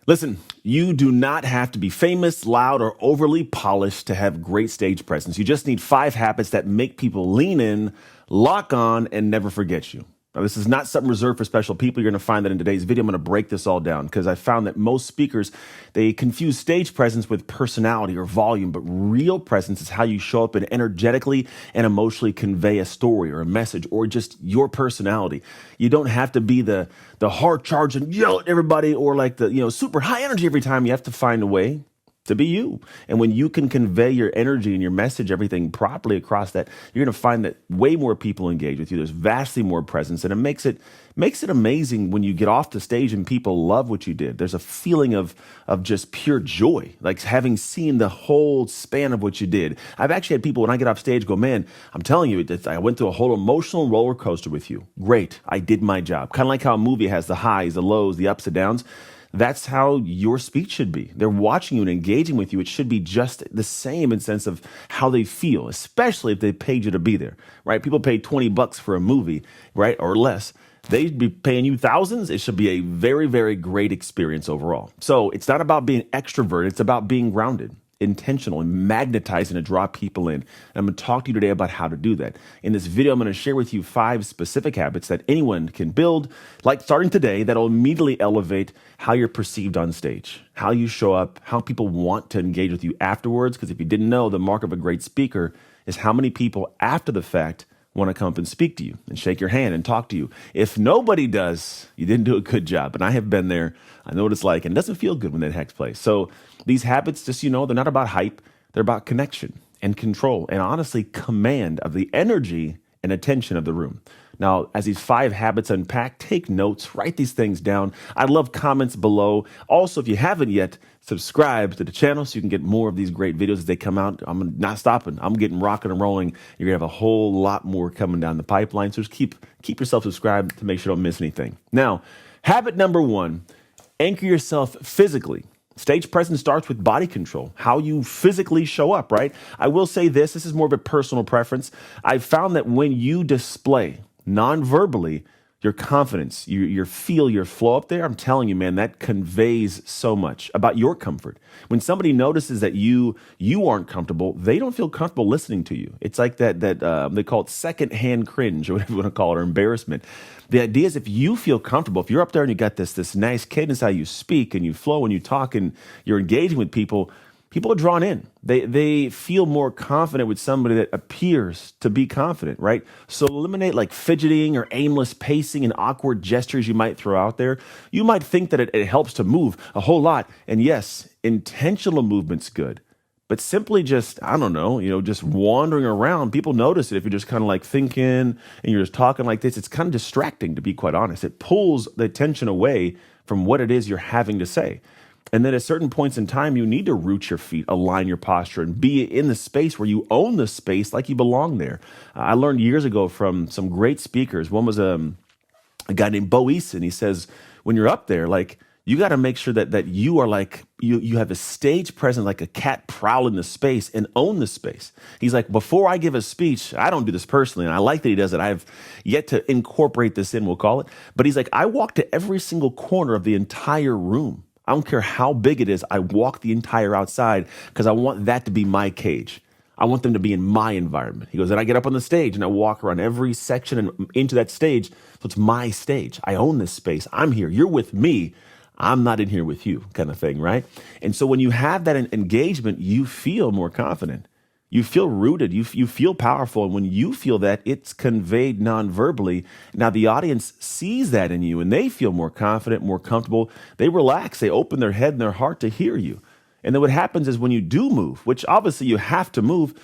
Listen, you do not have to be famous, loud, or overly polished to have great stage presence. You just need 5 habits that make people lean in, lock on, and never forget you. Now, this is not something reserved for special people. You're going to find that in today's video. I'm going to break this all down because I found that most speakers, they confuse stage presence with personality or volume, but real presence is how you show up and energetically and emotionally convey a story or a message or just your personality. You don't have to be the hard charge and yell at everybody or like the, super high energy every time. You have to find a way to be you. And when you can convey your energy and your message, everything properly across that, you're going to find that way more people engage with you. There's vastly more presence, and it makes it amazing when you get off the stage and people love what you did. There's a feeling of just pure joy, like having seen the whole span of what you did. I've actually had people when I get off stage go, man, I'm telling you, I went through a whole emotional roller coaster with you. Great. I did my job. Kind of like how a movie has the highs, the lows, the ups and downs. That's how your speech should be. They're watching you and engaging with you. It should be just the same in sense of how they feel, especially if they paid you to be there, right? People pay $20 for a movie, right? Or less. They'd be paying you thousands. It should be a very, very great experience overall. So it's not about being extroverted. It's about being grounded, intentional, and magnetizing to draw people in. And I'm going to talk to you today about how to do that. In this video, I'm going to share with you 5 specific habits that anyone can build, like starting today, that'll immediately elevate how you're perceived on stage, how you show up, how people want to engage with you afterwards. Because if you didn't know, the mark of a great speaker is how many people after the fact want to come up and speak to you and shake your hand and talk to you. If nobody does, you didn't do a good job. And I have been there. I know what it's like. And it doesn't feel good when that takes place. So these habits, just, they're not about hype. They're about connection and control and honestly command of the energy and attention of the room. Now, as these 5 habits unpack, take notes, write these things down. I love comments below. Also, if you haven't yet, subscribe to the channel so you can get more of these great videos as they come out. I'm not stopping. I'm getting rocking and rolling. You're going to have a whole lot more coming down the pipeline. So just keep yourself subscribed to make sure you don't miss anything. Now, habit number 1, anchor yourself physically. Stage presence starts with body control, how you physically show up, right? I will say this is more of a personal preference. I've found that when you display non-verbally your confidence, your feel, your flow up there, I'm telling you, man, that conveys so much about your comfort. When somebody notices that you aren't comfortable, they don't feel comfortable listening to you. It's like that they call it secondhand cringe or whatever you want to call it, or embarrassment. The idea is if you feel comfortable, if you're up there and you got this nice cadence how you speak and you flow and you talk and you're engaging with people, people are drawn in. They feel more confident with somebody that appears to be confident, right? So eliminate like fidgeting or aimless pacing and awkward gestures you might throw out there. You might think that it helps to move a whole lot. And yes, intentional movement's good. But simply just, just wandering around, people notice it if you're just kind of like thinking and you're just talking like this. It's kind of distracting, to be quite honest. It pulls the attention away from what it is you're having to say. And then at certain points in time, you need to root your feet, align your posture, and be in the space where you own the space like you belong there. I learned years ago from some great speakers. One was a guy named Bo Eason. He says, when you're up there, like, you got to make sure that you are like, you have a stage presence like a cat prowling the space and own the space. He's like, before I give a speech, I don't do this personally, and I like that he does it. I've yet to incorporate this in, we'll call it. But he's like, I walk to every single corner of the entire room. I don't care how big it is. I walk the entire outside because I want that to be my cage. I want them to be in my environment. He goes, and I get up on the stage and I walk around every section and into that stage. So it's my stage. I own this space. I'm here. You're with me. I'm not in here with you, kind of thing, right? And so when you have that engagement, you feel more confident. You feel rooted. You feel powerful. And when you feel that, it's conveyed non-verbally. Now the audience sees that in you and they feel more confident, more comfortable. They relax. They open their head and their heart to hear you. And then what happens is when you do move, which obviously you have to move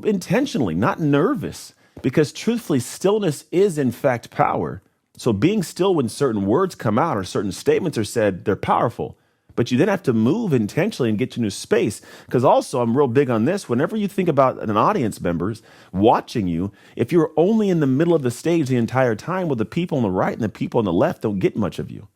intentionally, not nervous, because truthfully, stillness is in fact power. So being still when certain words come out or certain statements are said, they're powerful. But you then have to move intentionally and get to new space. Because also, I'm real big on this. Whenever you think about an audience members watching you, if you're only in the middle of the stage the entire time, well, the people on the right and the people on the left don't get much of you.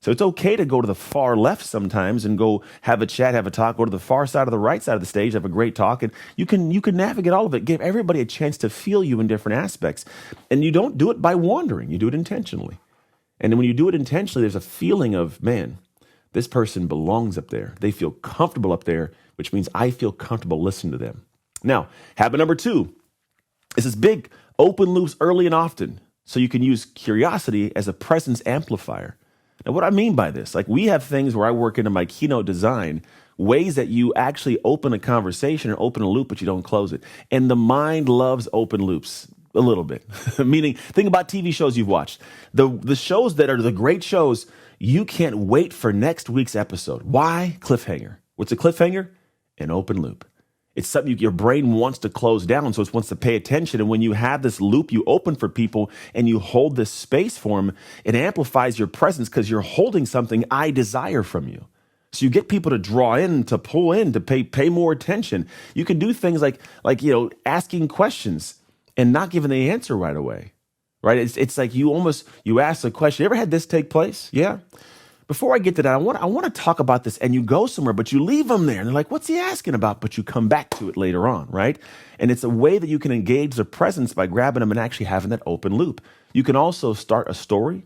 So it's okay to go to the far left sometimes and go have a chat, have a talk, go to the far side of the right side of the stage, have a great talk, and you can navigate all of it, give everybody a chance to feel you in different aspects. And you don't do it by wandering, you do it intentionally. And when you do it intentionally, there's a feeling of, man, This person belongs up there. They feel comfortable up there, which means I feel comfortable listening to them. Now, habit number 2 is this big open loops early and often. So you can use curiosity as a presence amplifier. Now, what I mean by this, like we have things where I work into my keynote design, ways that you actually open a conversation or open a loop, but you don't close it. And the mind loves open loops a little bit. Meaning, think about TV shows you've watched. The shows that are the great shows, you can't wait for next week's episode. Why? Cliffhanger. What's a cliffhanger? An open loop. It's something your brain wants to close down, so it wants to pay attention. And when you have this loop you open for people and you hold this space for them, it amplifies your presence because you're holding something I desire from you. So you get people to draw in, to pull in, to pay more attention. You can do things like asking questions and not giving the answer right away, right? It's like you ask a question. You ever had this take place? Yeah. Before I get to that, I want to talk about this, and you go somewhere, but you leave them there. And they're like, what's he asking about? But you come back to it later on, right? And it's a way that you can engage the presence by grabbing them and actually having that open loop. You can also start a story,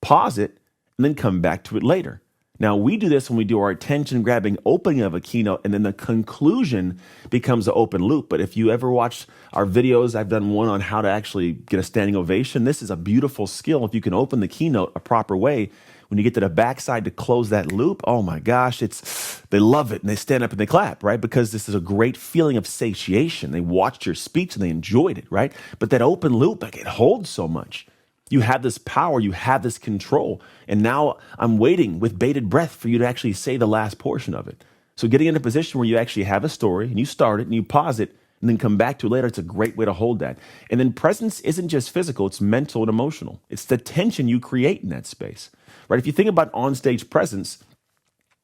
pause it, and then come back to it later. Now, we do this when we do our attention-grabbing opening of a keynote, and then the conclusion becomes an open loop. But if you ever watched our videos, I've done one on how to actually get a standing ovation. This is a beautiful skill. If you can open the keynote a proper way, when you get to the backside to close that loop, oh my gosh, they love it, and they stand up and they clap, right? Because this is a great feeling of satiation. They watched your speech and they enjoyed it, right? But that open loop, like, it holds so much. You have this power, you have this control, and now I'm waiting with bated breath for you to actually say the last portion of it. So getting in a position where you actually have a story and you start it and you pause it and then come back to it later, it's a great way to hold that. And then presence isn't just physical, it's mental and emotional. It's the tension you create in that space, right? If you think about onstage presence,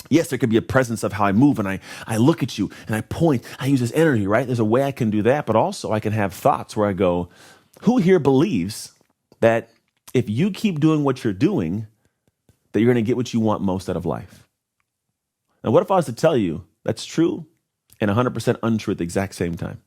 yes, there could be a presence of how I move and I look at you and I point, I use this energy, right? There's a way I can do that, but also I can have thoughts where I go, who here believes that if you keep doing what you're doing, that you're going to get what you want most out of life? Now, what if I was to tell you that's true and 100% untrue at the exact same time?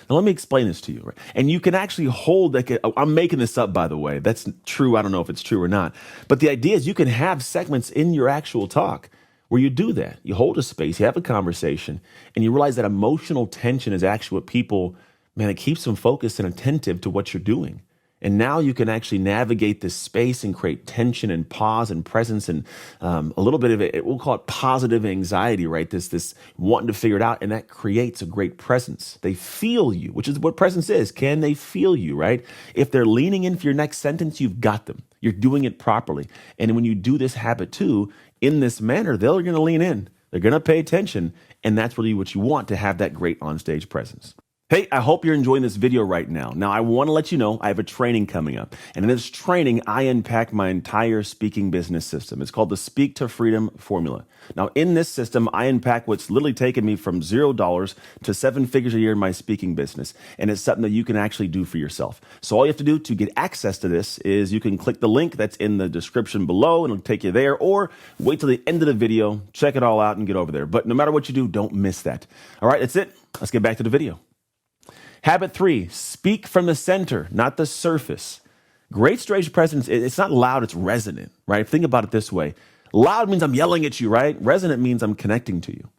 Now, let me explain this to you. Right? And you can actually hold, I'm making this up, by the way. That's true. I don't know if it's true or not. But the idea is you can have segments in your actual talk where you do that. You hold a space, you have a conversation, and you realize that emotional tension is actually what people, man, it keeps them focused and attentive to what you're doing. And now you can actually navigate this space and create tension and pause and presence and a little bit of it, we'll call it positive anxiety, right? This wanting to figure it out, and that creates a great presence. They feel you, which is what presence is. Can they feel you, right? If they're leaning in for your next sentence, you've got them. You're doing it properly. And when you do this habit too, in this manner, they're going to lean in. They're going to pay attention. And that's really what you want to have that great onstage presence. Hey, I hope you're enjoying this video right now. Now, I want to let you know I have a training coming up. And in this training, I unpack my entire speaking business system. It's called the Speak to Freedom Formula. Now, in this system, I unpack what's literally taken me from $0 to 7 figures a year in my speaking business. And it's something that you can actually do for yourself. So all you have to do to get access to this is you can click the link that's in the description below and it'll take you there, or wait till the end of the video, check it all out and get over there. But no matter what you do, don't miss that. All right, that's it. Let's get back to the video. Habit 3, speak from the center, not the surface. Great stage presence, it's not loud, it's resonant, right? Think about it this way. Loud means I'm yelling at you, right? Resonant means I'm connecting to you.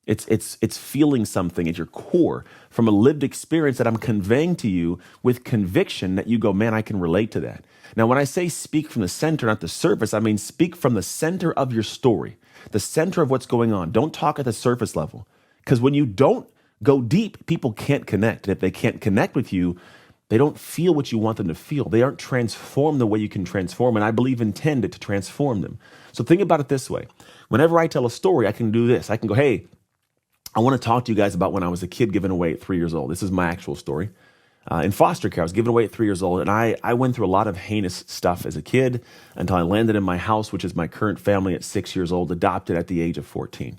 It's feeling something at your core from a lived experience that I'm conveying to you with conviction that you go, man, I can relate to that. Now, when I say speak from the center, not the surface, I mean speak from the center of your story, the center of what's going on. Don't talk at the surface level, because when you don't go deep, people can't connect. And if they can't connect with you, they don't feel what you want them to feel. They aren't transformed the way you can transform. And I believe intended to transform them. So think about it this way. Whenever I tell a story, I can do this. I can go, hey, I want to talk to you guys about when I was a kid given away at 3 years old. This is my actual story. In foster care, I was given away at 3 years old. And I went through a lot of heinous stuff as a kid until I landed in my house, which is my current family at 6 years old, adopted at the age of 14.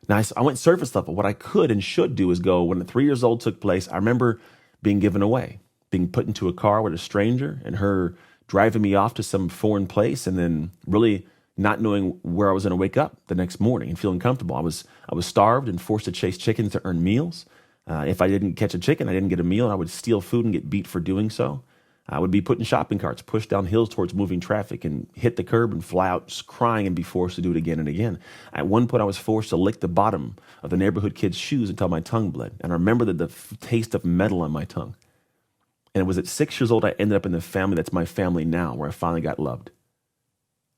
Now, I went surface level. What I could and should do is go, when the 3 years old took place, I remember being given away, being put into a car with a stranger and her driving me off to some foreign place and then really not knowing where I was going to wake up the next morning and feeling comfortable. I was starved and forced to chase chickens to earn meals. If I didn't catch a chicken, I didn't get a meal. I would steal food and get beat for doing so. I would be put in shopping carts, pushed down hills towards moving traffic, and hit the curb and fly out crying and be forced to do it again and again. At one point, I was forced to lick the bottom of the neighborhood kid's shoes until my tongue bled. And I remember the taste of metal on my tongue. And it was at 6 years old, I ended up in the family that's my family now, where I finally got loved.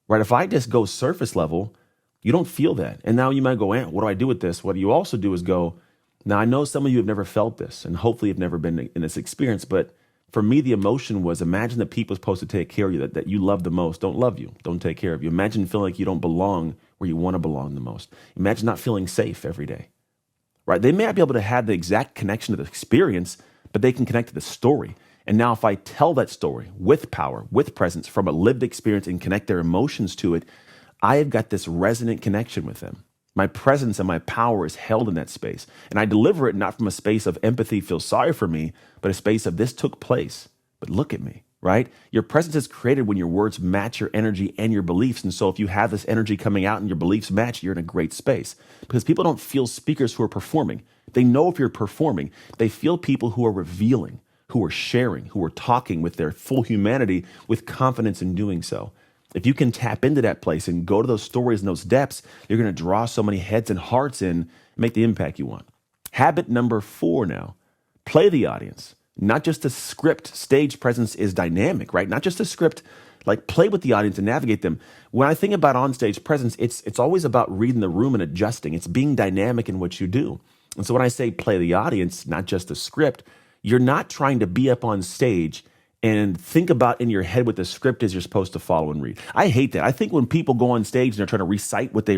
Right? If I just go surface level, you don't feel that. And now you might go, what do I do with this? What you also do is go, now I know some of you have never felt this, and hopefully you've never been in this experience, but for me, the emotion was, imagine the people supposed to take care of you, that you love the most, don't love you, don't take care of you. Imagine feeling like you don't belong where you want to belong the most. Imagine not feeling safe every day, right? They may not be able to have the exact connection to the experience, but they can connect to the story. And now if I tell that story with power, with presence, from a lived experience and connect their emotions to it, I have got this resonant connection with them. My presence and my power is held in that space. And I deliver it not from a space of empathy, feel sorry for me, but a space of this took place, but look at me, right? Your presence is created when your words match your energy and your beliefs. And so if you have this energy coming out and your beliefs match, you're in a great space. Because people don't feel speakers who are performing. They know if you're performing. They feel people who are revealing, who are sharing, who are talking with their full humanity with confidence in doing so. If you can tap into that place and go to those stories and those depths, you're going to draw so many heads and hearts in and make the impact you want. Habit number 4 now, play the audience. Not just a script. Stage presence is dynamic, right? Not just a script, like play with the audience and navigate them. When I think about on-stage presence, it's always about reading the room and adjusting. It's being dynamic in what you do. And so when I say play the audience, not just a script, you're not trying to be up on stage and think about in your head what the script is you're supposed to follow and read. I hate that. I think when people go on stage and they're trying to recite what they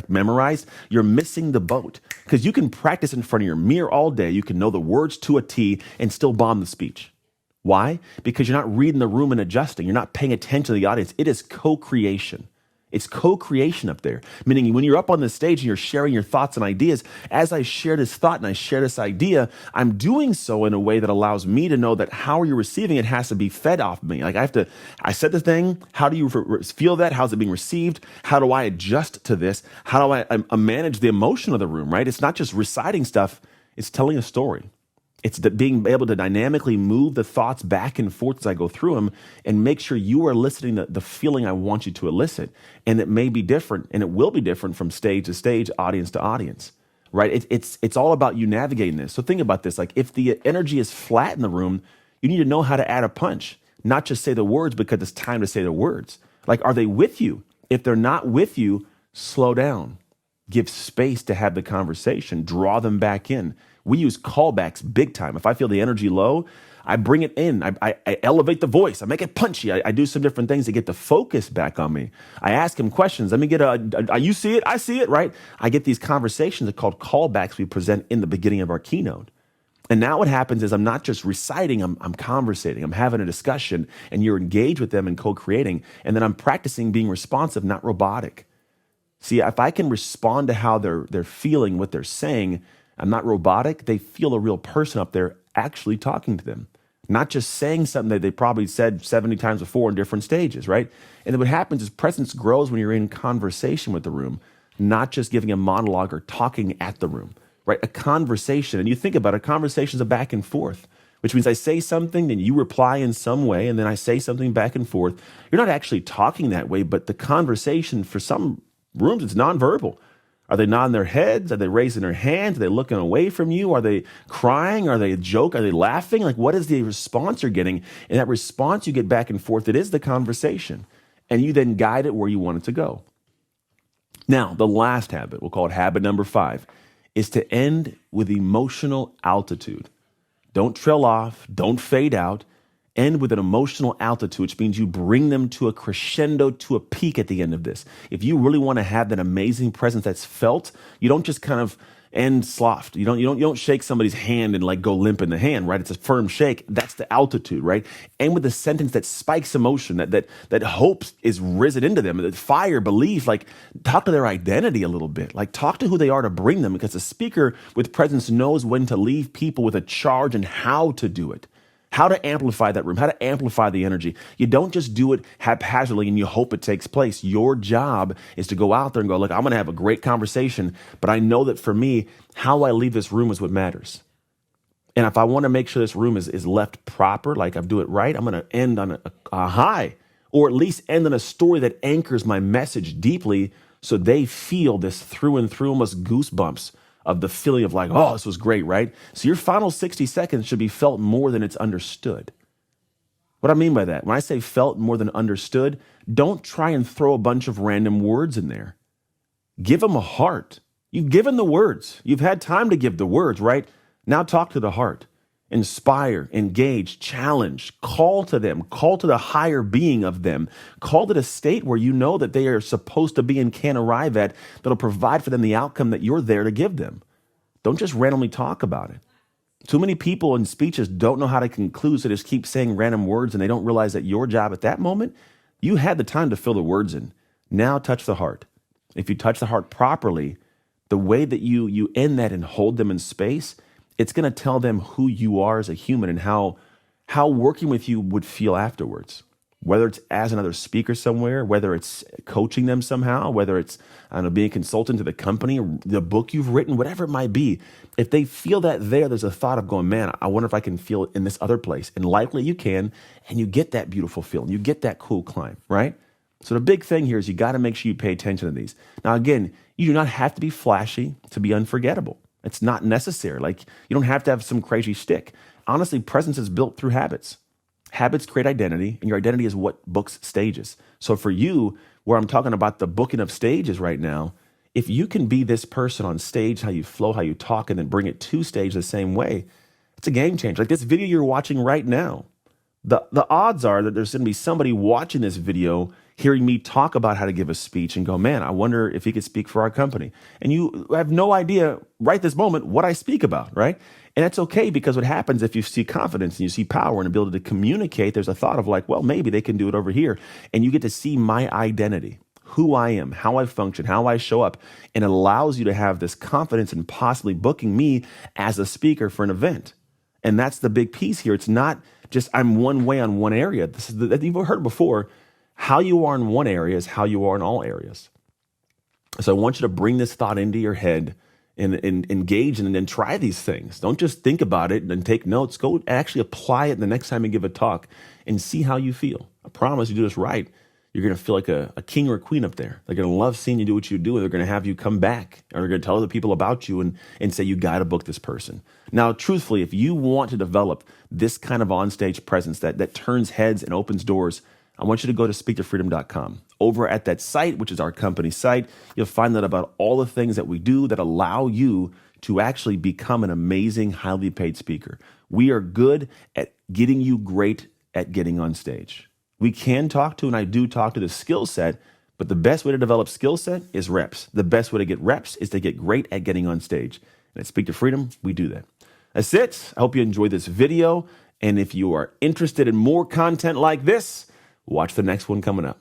memorized, you're missing the boat. Because you can practice in front of your mirror all day. You can know the words to a T and still bomb the speech. Why? Because you're not reading the room and adjusting. You're not paying attention to the audience. It is co-creation. It's co-creation up there, meaning when you're up on the stage and you're sharing your thoughts and ideas, as I share this thought and I share this idea, I'm doing so in a way that allows me to know that how you're receiving it has to be fed off me. Like I said the thing, how do you feel that? How's it being received? How do I adjust to this? How do I manage the emotion of the room, right? It's not just reciting stuff, it's telling a story. It's being able to dynamically move the thoughts back and forth as I go through them and make sure you are eliciting the feeling I want you to elicit. And it may be different, and it will be different from stage to stage, audience to audience, right? It's all about you navigating this. So think about this. Like if the energy is flat in the room, you need to know how to add a punch, not just say the words because it's time to say the words. Like, are they with you? If they're not with you, slow down. Give space to have the conversation. Draw them back in. We use callbacks big time. If I feel the energy low, I bring it in. I elevate the voice. I make it punchy. I do some different things to get the focus back on me. I ask him questions. Let me get you see it? I see it, right? I get these conversations that are called callbacks we present in the beginning of our keynote. And now what happens is I'm not just reciting, I'm conversating. I'm having a discussion, and you're engaged with them and co-creating. And then I'm practicing being responsive, not robotic. See, if I can respond to how they're feeling, what they're saying, I'm not robotic. They feel a real person up there actually talking to them, not just saying something that they probably said 70 times before in different stages, right? And then what happens is presence grows when you're in conversation with the room, not just giving a monologue or talking at the room, right? A conversation, and you think about it, a conversation is a back and forth, which means I say something, then you reply in some way, and then I say something back and forth. You're not actually talking that way, but the conversation for some rooms, it's nonverbal. Are they nodding their heads? Are they raising their hands? Are they looking away from you? Are they crying? Are they joking? Are they laughing? Like, what is the response you're getting? And that response you get back and forth, it is the conversation. And you then guide it where you want it to go. Now, the last habit, we'll call it habit number 5, is to end with emotional altitude. Don't trail off. Don't fade out. End with an emotional altitude, which means you bring them to a crescendo, to a peak at the end of this. If you really want to have that amazing presence that's felt, you don't just kind of end soft. You don't shake somebody's hand and like go limp in the hand, right? It's a firm shake. That's the altitude, right? End with a sentence that spikes emotion, that hope is risen into them, that fire, belief, like talk to their identity a little bit, like talk to who they are to bring them, because a speaker with presence knows when to leave people with a charge and how to do it. How to amplify that room, how to amplify the energy. You don't just do it haphazardly and you hope it takes place. Your job is to go out there and go, look, I'm going to have a great conversation, but I know that for me, how I leave this room is what matters. And if I want to make sure this room is left proper, like I do it right, I'm going to end on a high, or at least end on a story that anchors my message deeply so they feel this through and through, almost goosebumps of the feeling of like, oh, this was great, right? So your final 60 seconds should be felt more than it's understood. What I mean by that, when I say felt more than understood, don't try and throw a bunch of random words in there. Give them a heart. You've given the words. You've had time to give the words, right? Now talk to the heart. Inspire, engage, challenge, call to them, call to the higher being of them, call to the state where you know that they are supposed to be and can arrive at that'll provide for them the outcome that you're there to give them. Don't just randomly talk about it. Too many people in speeches don't know how to conclude, so they just keep saying random words and they don't realize that your job at that moment, you had the time to fill the words in. Now touch the heart. If you touch the heart properly, the way that you end that and hold them in space, it's going to tell them who you are as a human and how working with you would feel afterwards. Whether it's as another speaker somewhere, whether it's coaching them somehow, whether it's being a consultant to the company, or the book you've written, whatever it might be. If they feel that there's a thought of going, man, I wonder if I can feel it in this other place. And likely you can, and you get that beautiful feeling. You get that cool climb, right? So the big thing here is you got to make sure you pay attention to these. Now, again, you do not have to be flashy to be unforgettable. It's not necessary. Like, you don't have to have some crazy shtick. Honestly, presence is built through habits. Habits create identity, and your identity is what books stages. So for you, where I'm talking about the booking of stages right now, if you can be this person on stage, how you flow, how you talk, and then bring it to stage the same way, it's a game changer. Like this video you're watching right now, the odds are that there's going to be somebody watching this video hearing me talk about how to give a speech and go, man, I wonder if he could speak for our company. And you have no idea right this moment what I speak about, right? And that's okay, because what happens if you see confidence and you see power and ability to communicate, there's a thought of like, well, maybe they can do it over here. And you get to see my identity, who I am, how I function, how I show up, and it allows you to have this confidence in possibly booking me as a speaker for an event. And that's the big piece here. It's not just I'm one way on one area. This is you've heard before. How you are in one area is how you are in all areas. So I want you to bring this thought into your head and engage and then try these things. Don't just think about it and take notes. Go actually apply it the next time you give a talk and see how you feel. I promise you do this right, you're going to feel like a king or a queen up there. They're going to love seeing you do what you do, and they're going to have you come back, or they're going to tell other people about you and say, you got to book this person. Now, truthfully, if you want to develop this kind of onstage presence that turns heads and opens doors, I want you to go to speaktofreedom.com. Over at that site, which is our company site, you'll find out about all the things that we do that allow you to actually become an amazing, highly paid speaker. We are good at getting you great at getting on stage. We can talk to, and I do talk to, the skill set, but the best way to develop skill set is reps. The best way to get reps is to get great at getting on stage. And at Speak to Freedom, we do that. That's it. I hope you enjoyed this video. And if you are interested in more content like this, watch the next one coming up.